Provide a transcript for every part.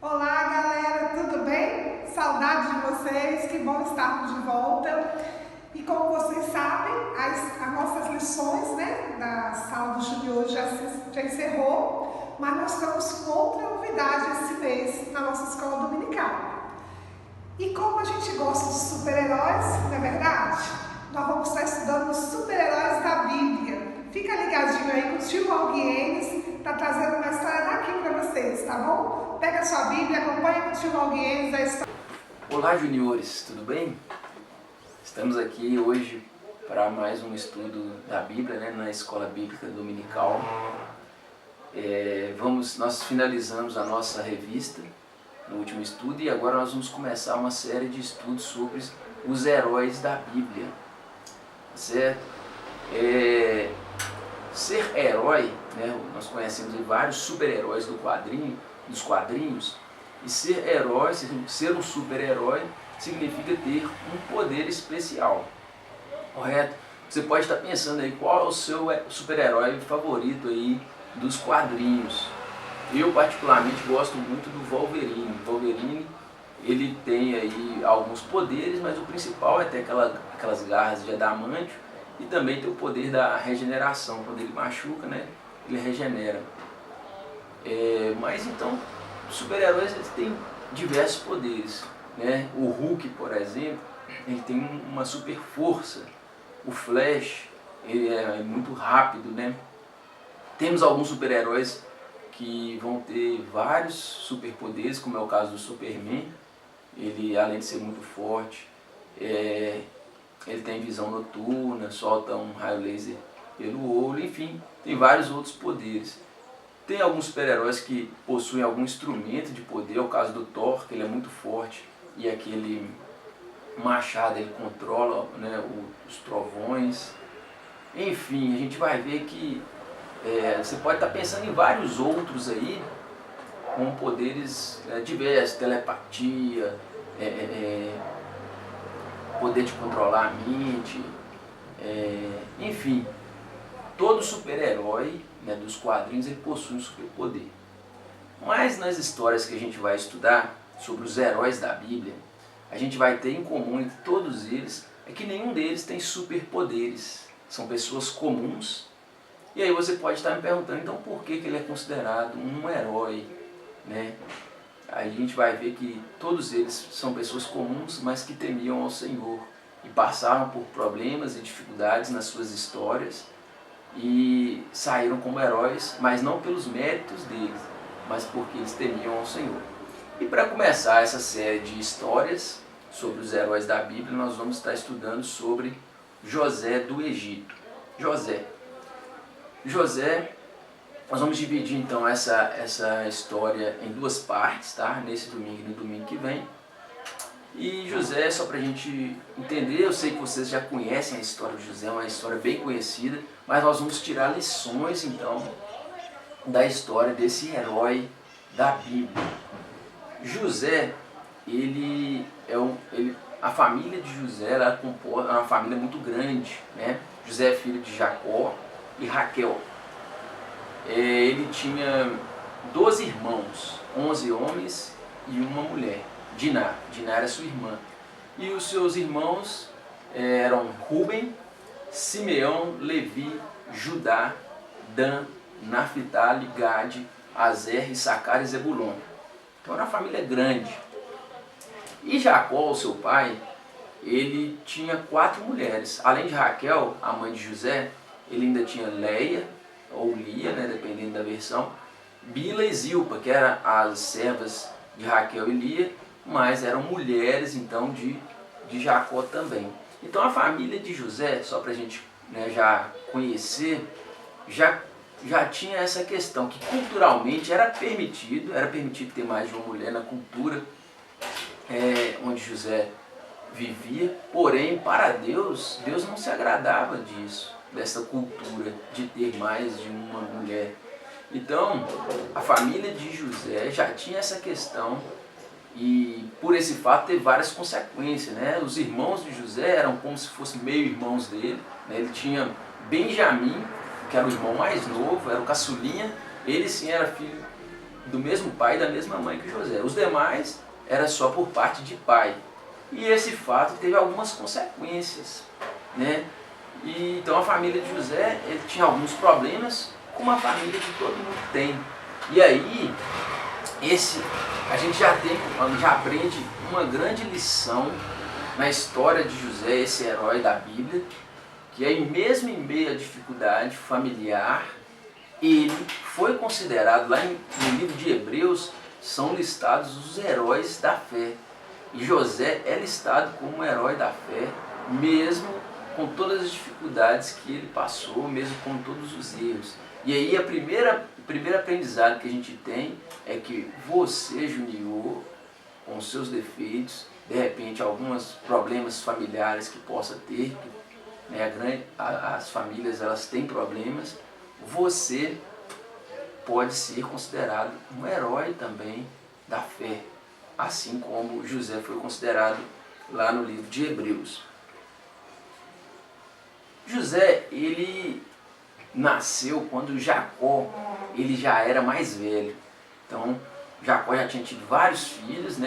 Olá, galera, tudo bem? Saudade de vocês, que bom estarmos de volta. E como vocês sabem, as nossas lições, da sala do Júnior já encerrou, mas nós estamos com outra novidade esse mês na nossa escola dominical. E como a gente gosta de super-heróis, não é verdade? Nós vamos estar estudando os super-heróis da Bíblia. Fica ligadinho aí com o tio Alguienes, tá trazendo uma história daqui para vocês, tá bom? Pega a sua Bíblia, acompanha com o tio Alguienes a história. Olá, juniores, tudo bem? Estamos aqui hoje para mais um estudo da Bíblia, na Escola Bíblica Dominical. Nós finalizamos a nossa revista no último estudo e agora nós vamos começar uma série de estudos sobre os heróis da Bíblia, certo? Ser herói, nós conhecemos vários super-heróis dos quadrinhos, e ser herói, ser um super-herói, significa ter um poder especial, correto? Você pode estar pensando aí, qual é o seu super-herói favorito aí dos quadrinhos? Eu particularmente gosto muito do Wolverine. Wolverine, ele tem aí alguns poderes, mas o principal é ter aquelas garras de adamantio e também ter o poder da regeneração. Quando ele machuca, ele regenera. Mas então, os super-heróis têm diversos poderes, O Hulk, por exemplo, ele tem uma super força. O Flash, ele é muito rápido, Temos alguns super-heróis que vão ter vários superpoderes, como é o caso do Superman. Ele, além de ser muito forte, ele tem visão noturna, solta um raio laser pelo olho, enfim, tem vários outros poderes. Tem alguns super-heróis que possuem algum instrumento de poder, é o caso do Thor, que ele é muito forte e aquele machado ele controla os trovões. Enfim, a gente vai ver que você pode estar pensando em vários outros aí, com poderes diversos, telepatia, poder de controlar a mente, enfim, todo super-herói dos quadrinhos ele possui um superpoder. Mas nas histórias que a gente vai estudar sobre os heróis da Bíblia, a gente vai ter em comum entre todos eles é que nenhum deles tem superpoderes, são pessoas comuns. E aí você pode estar me perguntando, então por que ele é considerado um herói? Aí a gente vai ver que todos eles são pessoas comuns, mas que temiam ao Senhor e passaram por problemas e dificuldades nas suas histórias e saíram como heróis, mas não pelos méritos deles, mas porque eles temiam ao Senhor. E para começar essa série de histórias sobre os heróis da Bíblia, nós vamos estar estudando sobre José do Egito. José, nós vamos dividir então essa história em duas partes, tá? Nesse domingo e no domingo que vem. E José, só para a gente entender, eu sei que vocês já conhecem a história de José, é uma história bem conhecida, mas nós vamos tirar lições então da história desse herói da Bíblia. José, a família de José é uma família muito grande, José é filho de Jacó e Raquel. Ele tinha 12 irmãos, 11 homens e uma mulher, Diná era sua irmã. E os seus irmãos eram Ruben, Simeão, Levi, Judá, Dan, Naphtali, Gade, Azer, Issacar e Zebulon. Então era uma família grande. E Jacó, seu pai, ele tinha 4 mulheres. Além de Raquel, a mãe de José, ele ainda tinha Leia, ou Lia, dependendo da versão, Bila e Zilpa, que eram as servas de Raquel e Lia, mas eram mulheres então de Jacó também. Então a família de José, só para a gente já conhecer, já tinha essa questão que culturalmente era permitido ter mais de uma mulher na cultura onde José vivia, porém para Deus não se agradava disso, dessa cultura de ter mais de uma mulher. Então a família de José já tinha essa questão e por esse fato teve várias consequências, Os irmãos de José eram como se fossem meio irmãos dele, Ele tinha Benjamim, que era o irmão mais novo, era o caçulinha, ele sim era filho do mesmo pai e da mesma mãe que José. Os demais era só por parte de pai. E esse fato teve algumas consequências, né? E, então a família de José ele tinha alguns problemas, como a família que todo mundo tem. E aí, a gente já aprende uma grande lição na história de José, esse herói da Bíblia, que aí mesmo em meio à dificuldade familiar, ele foi considerado, lá no livro de Hebreus, são listados os heróis da fé. E José é listado como um herói da fé, mesmo com todas as dificuldades que ele passou, mesmo com todos os erros. E aí o primeiro aprendizado que a gente tem é que você, Junior, com os seus defeitos, de repente alguns problemas familiares que possa ter, né, as famílias elas têm problemas, você pode ser considerado um herói também da fé, assim como José foi considerado lá no livro de Hebreus. José, ele nasceu quando Jacó ele já era mais velho. Então, Jacó já tinha tido vários filhos,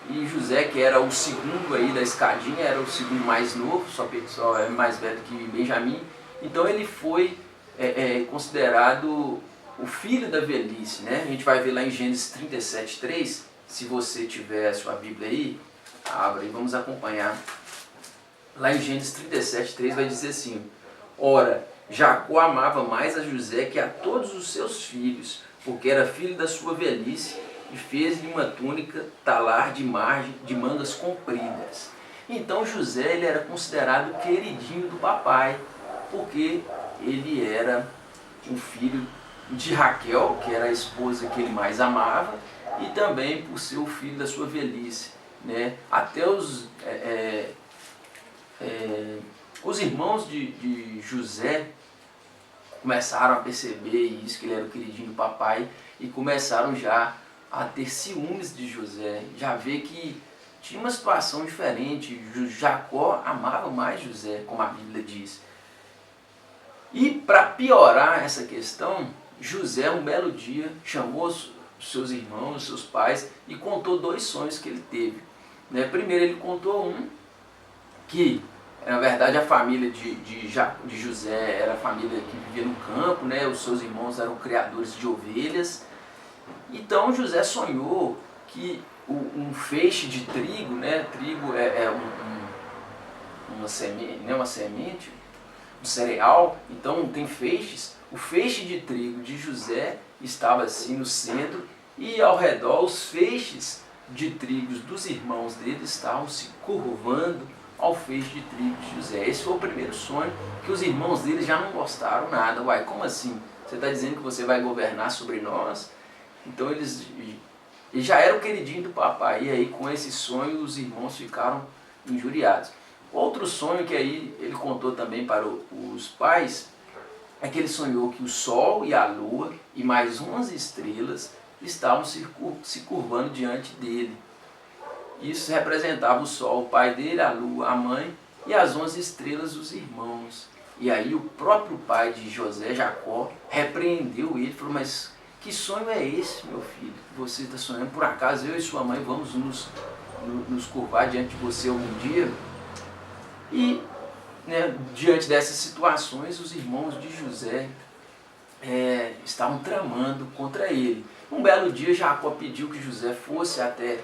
E José, que era o segundo aí da escadinha, era o segundo mais novo, só é mais velho que Benjamim. Então, ele foi considerado o filho da velhice, A gente vai ver lá em Gênesis 37:3, se você tiver a sua Bíblia aí, abra e vamos acompanhar. Lá em Gênesis 37:3 vai dizer assim: ora, Jacó amava mais a José que a todos os seus filhos, porque era filho da sua velhice, e fez-lhe uma túnica talar de mangas compridas. Então José ele era considerado queridinho do papai, porque ele era um filho de Raquel, que era a esposa que ele mais amava, e também por ser o filho da sua velhice. Até os irmãos de José começaram a perceber isso, que ele era o queridinho do papai, e começaram já a ter ciúmes de José, já ver que tinha uma situação diferente. Jacó amava mais José, como a Bíblia diz. E para piorar essa questão, José, um belo dia, chamou os seus irmãos, os seus pais, e contou 2 sonhos que ele teve. Primeiro ele contou um, que na verdade a família de José era a família que vivia no campo, os seus irmãos eram criadores de ovelhas. Então José sonhou que um feixe de trigo, trigo é uma semente, um cereal, então tem feixes. O feixe de trigo de José estava assim no centro, e ao redor os feixes de trigos dos irmãos dele estavam se curvando ao feixe de trigo de José. Esse foi o primeiro sonho, que os irmãos dele já não gostaram nada. Uai, como assim? Você está dizendo que você vai governar sobre nós? Então ele já era o queridinho do papai, e aí com esse sonho os irmãos ficaram injuriados. Outro sonho que aí ele contou também para os pais, é que ele sonhou que o sol e a lua e mais 11 estrelas estavam se curvando diante dele. Isso representava o sol, o pai dele, a lua, a mãe, e as 11 estrelas, os irmãos. E aí o próprio pai de José, Jacó, repreendeu ele, falou: mas que sonho é esse, meu filho, que você está sonhando? Por acaso eu e sua mãe vamos nos curvar diante de você algum dia? E diante dessas situações, os irmãos de José estavam tramando contra ele. Um belo dia, Jacó pediu que José fosse até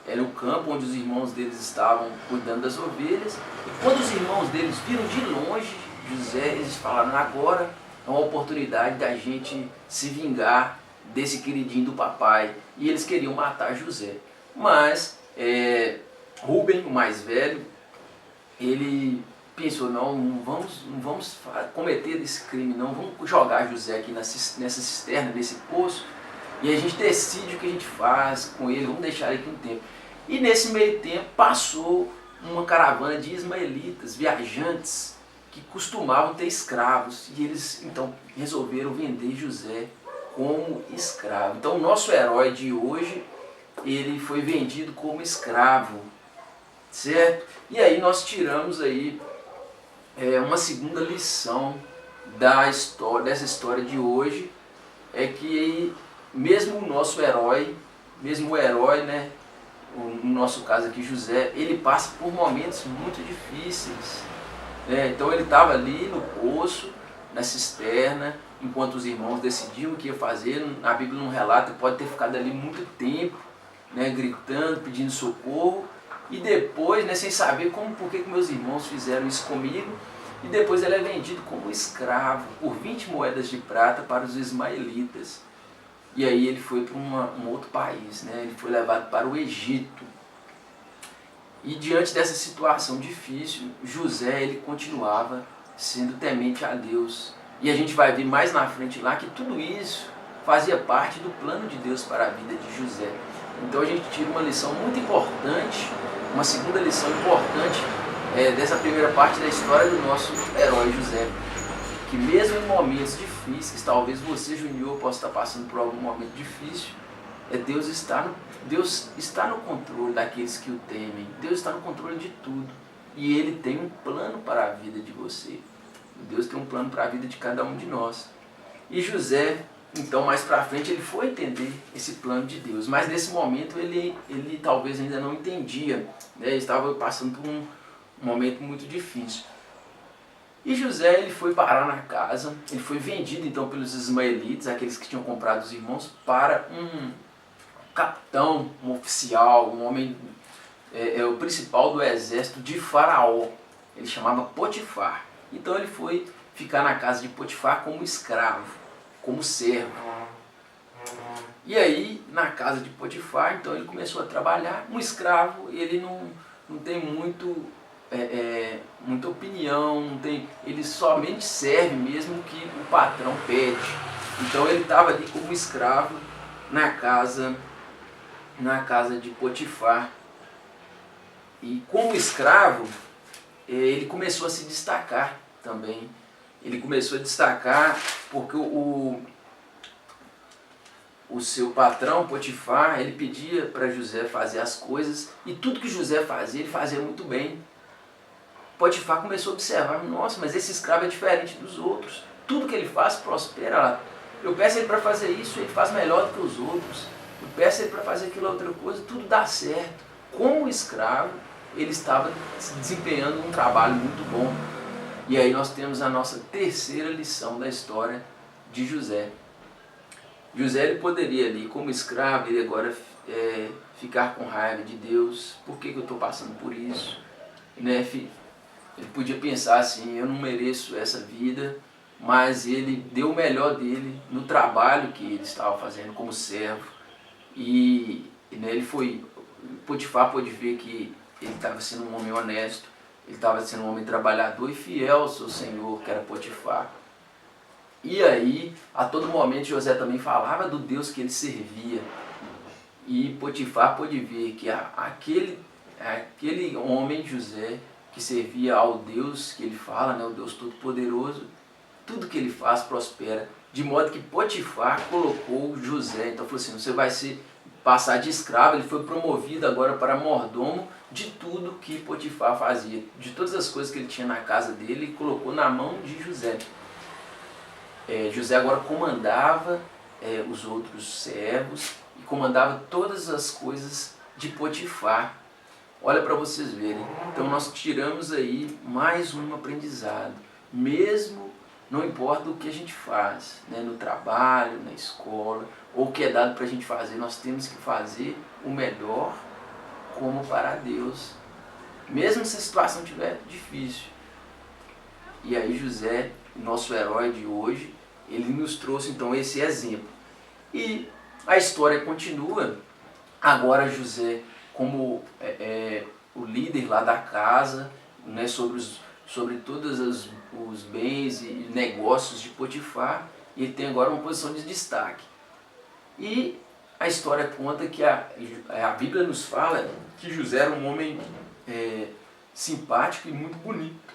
o campo onde os irmãos deles estavam cuidando das ovelhas. E quando os irmãos deles viram de longe José, eles falaram: agora é uma oportunidade da gente se vingar desse queridinho do papai. E eles queriam matar José. Mas Rúben, o mais velho, ele pensou: não vamos cometer esse crime, não, vamos jogar José aqui nessa cisterna, nesse poço, e a gente decide o que a gente faz com ele, vamos deixar ele aqui um tempo. E nesse meio tempo passou uma caravana de ismaelitas, viajantes, que costumavam ter escravos, e eles então resolveram vender José como escravo. Então o nosso herói de hoje, ele foi vendido como escravo, certo? E aí nós tiramos aí uma segunda lição dessa história de hoje, é que mesmo o nosso herói, mesmo o herói, né, no nosso caso aqui José, ele passa por momentos muito difíceis, né? Então ele estava ali no poço, na cisterna, enquanto os irmãos decidiam o que ia fazer. A Bíblia não relata, pode ter ficado ali muito tempo, né, gritando, pedindo socorro, e depois, né, sem saber por que meus irmãos fizeram isso comigo, e depois ele é vendido como escravo por 20 moedas de prata para os ismaelitas. E aí ele foi para um outro país, né? Ele foi levado para o Egito. E diante dessa situação difícil, José ele continuava sendo temente a Deus. E a gente vai ver mais na frente lá que tudo isso fazia parte do plano de Deus para a vida de José. Então a gente tira uma lição muito importante, uma segunda lição importante dessa primeira parte da história do nosso herói José. Que mesmo em momentos difíceis, talvez você, Junior, possa estar passando por algum momento difícil, Deus está no controle daqueles que o temem. Deus está no controle de tudo. E Ele tem um plano para a vida de você. Deus tem um plano para a vida de cada um de nós. E José, então mais para frente, ele foi entender esse plano de Deus. Mas nesse momento ele talvez ainda não entendia, né? Ele estava passando por um momento muito difícil. E José ele foi parar na casa, ele foi vendido então pelos ismaelitas, aqueles que tinham comprado os irmãos, para um capitão, um oficial, um homem, o principal do exército de Faraó. Ele chamava Potifar. Então ele foi ficar na casa de Potifar como escravo, como servo. E aí, na casa de Potifar, então ele começou a trabalhar. Um escravo, ele não tem muita opinião, ele somente serve mesmo o que o patrão pede. Então ele estava ali como escravo na casa de Potifar. E como escravo, ele começou a se destacar também. Ele começou a destacar porque o seu patrão, Potifar, ele pedia para José fazer as coisas, e tudo que José fazia, ele fazia muito bem. Potifar começou a observar, nossa, mas esse escravo é diferente dos outros. Tudo que ele faz prospera. Eu peço ele para fazer isso, ele faz melhor do que os outros. Eu peço ele para fazer aquela outra coisa, tudo dá certo. Como escravo, ele estava desempenhando um trabalho muito bom. E aí nós temos a nossa terceira lição da história de José. José ele poderia ali, como escravo, ele agora ficar com raiva de Deus. Por que eu estou passando por isso? Né? Ele podia pensar assim, eu não mereço essa vida, mas ele deu o melhor dele no trabalho que ele estava fazendo como servo. E né, Potifar pôde ver que ele estava sendo um homem honesto, ele estava sendo um homem trabalhador e fiel ao seu senhor, que era Potifar. E aí, a todo momento, José também falava do Deus que ele servia. E Potifar pôde ver que aquele homem, José, que servia ao Deus que ele fala, né, o Deus Todo-Poderoso, tudo que ele faz prospera. De modo que Potifar colocou José, então falou assim, você vai passar de escravo, ele foi promovido agora para mordomo de tudo que Potifar fazia. De todas as coisas que ele tinha na casa dele, ele colocou na mão de José. José agora comandava os outros servos e comandava todas as coisas de Potifar. Olha para vocês verem. Então nós tiramos aí mais um aprendizado. Mesmo, não importa o que a gente faz, né, no trabalho, na escola, ou o que é dado para a gente fazer, nós temos que fazer o melhor como para Deus. Mesmo se a situação estiver difícil. E aí José, nosso herói de hoje, ele nos trouxe então esse exemplo. E a história continua. Agora José, como o líder lá da casa, né, sobre todos os bens e negócios de Potifar, ele tem agora uma posição de destaque. E a história conta que a Bíblia nos fala que José era um homem simpático e muito bonito.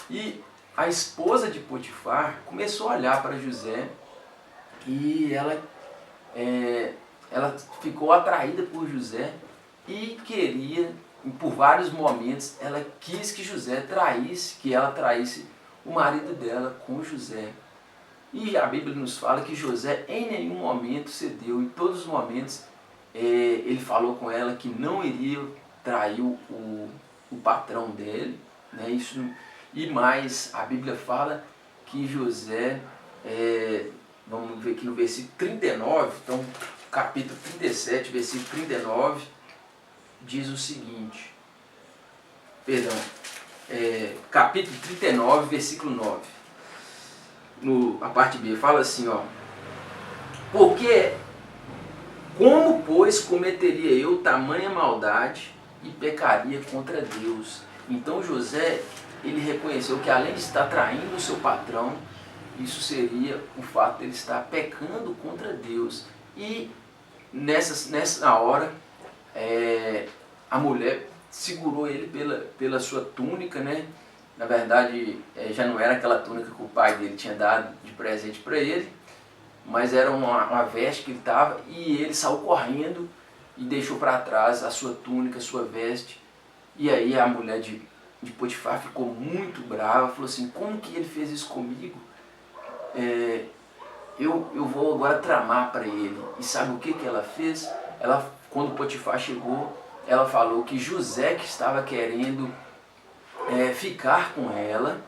E a esposa de Potifar começou a olhar para José e ela ficou atraída por José e queria, por vários momentos, ela quis que ela traísse o marido dela com José. E a Bíblia nos fala que José em nenhum momento cedeu, em todos os momentos ele falou com ela que não iria trair o patrão dele, né? Isso, e mais, a Bíblia fala que José, vamos ver aqui no versículo 39, então capítulo 37, versículo 39, diz o seguinte, perdão, capítulo 39, versículo 9, a parte B, fala assim, ó, porque como, pois, cometeria eu tamanha maldade e pecaria contra Deus? Então José, ele reconheceu que além de estar traindo o seu patrão, isso seria o fato de ele estar pecando contra Deus. E nessa hora, a mulher segurou ele pela sua túnica, né? Na verdade, já não era aquela túnica que o pai dele tinha dado de presente para ele, mas era uma veste que ele estava, e ele saiu correndo e deixou para trás a sua túnica, a sua veste. E aí a mulher de Potifar ficou muito brava, falou assim, como que ele fez isso comigo? Eu vou agora tramar para ele. E sabe o que ela fez? Quando Potifar chegou, ela falou que José que estava querendo ficar com ela.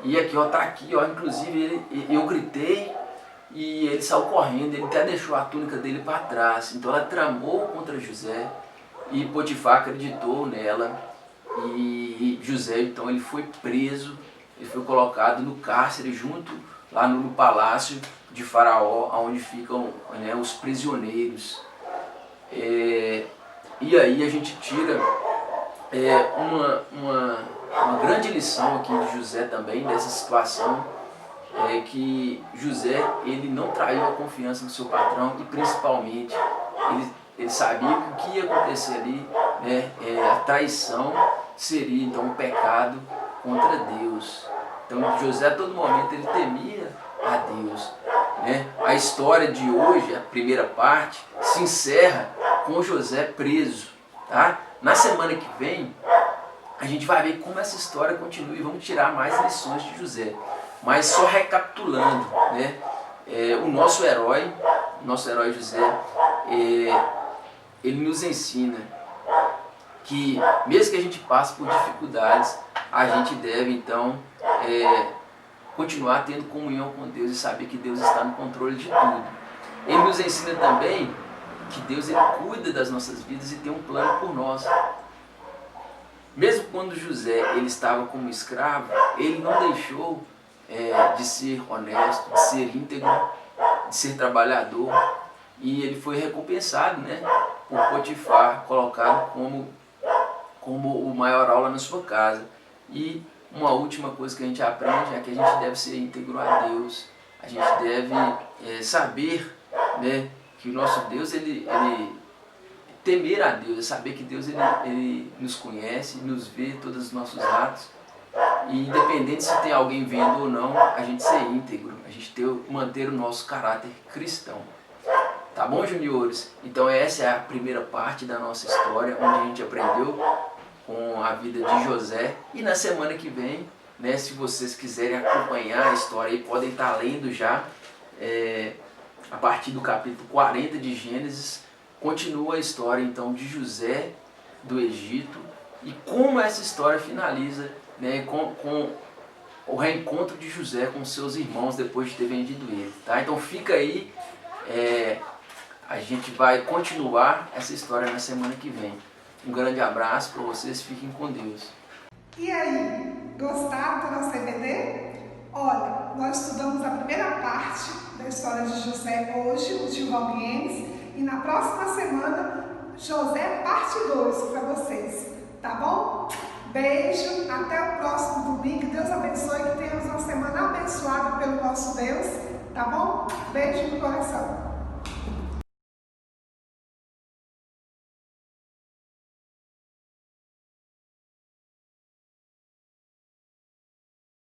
E aqui, ó, tá aqui, ó, inclusive eu gritei e ele saiu correndo, ele até deixou a túnica dele para trás. Então ela tramou contra José e Potifar acreditou nela. E José, então, ele foi preso, ele foi colocado no cárcere junto lá no palácio de Faraó, onde ficam, né, os prisioneiros. E aí a gente tira uma grande lição aqui de José também, dessa situação, que José, ele não traiu a confiança do seu patrão e principalmente ele sabia que o que ia acontecer ali, né, a traição seria então um pecado contra Deus. Então José a todo momento ele temia a Deus, né? A história de hoje, a primeira parte, se encerra com José preso, tá? Na semana que vem a gente vai ver como essa história continua e vamos tirar mais lições de José. Mas só recapitulando, né? O nosso herói José, ele nos ensina que mesmo que a gente passe por dificuldades, a gente deve então continuar tendo comunhão com Deus e saber que Deus está no controle de tudo. Ele nos ensina também que Deus ele cuida das nossas vidas e tem um plano por nós. Mesmo quando José ele estava como escravo, ele não deixou de ser honesto, de ser íntegro, de ser trabalhador, e ele foi recompensado, né, por Potifar, colocado como o maioral lá na sua casa. E uma última coisa que a gente aprende é que a gente deve ser íntegro a Deus. A gente deve saber, né, que o nosso Deus, ele temer a Deus, é saber que Deus ele nos conhece, nos vê todos os nossos atos. E independente se tem alguém vendo ou não, a gente ser íntegro, a gente manter o nosso caráter cristão. Tá bom, juniores? Então essa é a primeira parte da nossa história, onde a gente aprendeu com a vida de José. E na semana que vem, né, se vocês quiserem acompanhar a história, aí podem estar lendo já, a partir do capítulo 40 de Gênesis, continua a história então de José do Egito e como essa história finaliza, né, com o reencontro de José com seus irmãos depois de ter vendido ele. Tá? Então fica aí, a gente vai continuar essa história na semana que vem. Um grande abraço para vocês, fiquem com Deus. E aí, gostaram do nosso EBD? Olha, nós estudamos a primeira parte da história de José hoje, os Gilvalguienes, e na próxima semana, José parte 2 para vocês, tá bom? Beijo, até o próximo domingo, Deus abençoe, que tenhamos uma semana abençoada pelo nosso Deus, tá bom? Beijo no coração.